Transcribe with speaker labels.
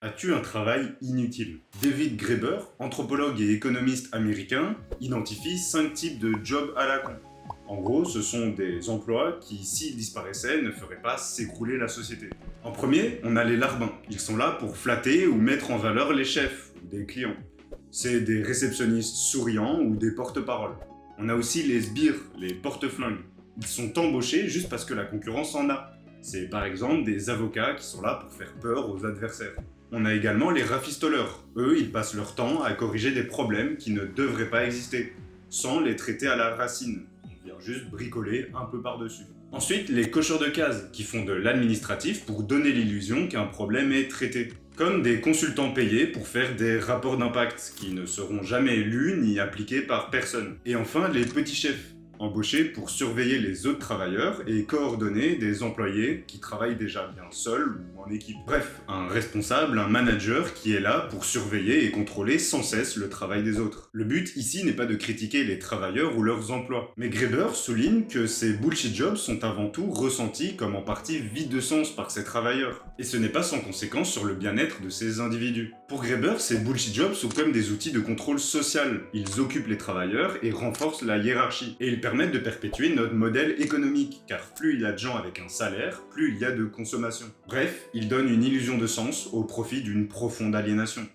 Speaker 1: As-tu un travail inutile? David Graeber, anthropologue et économiste américain, identifie 5 types de jobs à la con. En gros, ce sont des emplois qui, s'ils disparaissaient, ne feraient pas s'écrouler la société. En premier, on a les larbins. Ils sont là pour flatter ou mettre en valeur les chefs ou des clients. C'est des réceptionnistes souriants ou des porte-paroles. On a aussi les sbires, les porte-flingues. Ils sont embauchés juste parce que la concurrence en a. C'est par exemple des avocats qui sont là pour faire peur aux adversaires. On a également les rafistoleurs. Eux, ils passent leur temps à corriger des problèmes qui ne devraient pas exister, sans les traiter à la racine. On vient juste bricoler un peu par-dessus. Ensuite, les cocheurs de cases, qui font de l'administratif pour donner l'illusion qu'un problème est traité. Comme des consultants payés pour faire des rapports d'impact, qui ne seront jamais lus ni appliqués par personne. Et enfin, les petits chefs, embauchés pour surveiller les autres travailleurs et coordonner des employés qui travaillent déjà bien seuls ou en équipe. Bref, un responsable, un manager qui est là pour surveiller et contrôler sans cesse le travail des autres. Le but ici n'est pas de critiquer les travailleurs ou leurs emplois, mais Graeber souligne que ces bullshit jobs sont avant tout ressentis comme en partie vides de sens par ces travailleurs. Et ce n'est pas sans conséquence sur le bien-être de ces individus. Pour Graeber, ces bullshit jobs sont comme des outils de contrôle social. Ils occupent les travailleurs et renforcent la hiérarchie. Et ils permettent de perpétuer notre modèle économique, car plus il y a de gens avec un salaire, plus il y a de consommation. Bref, ils donnent une illusion de sens au profit d'une profonde aliénation.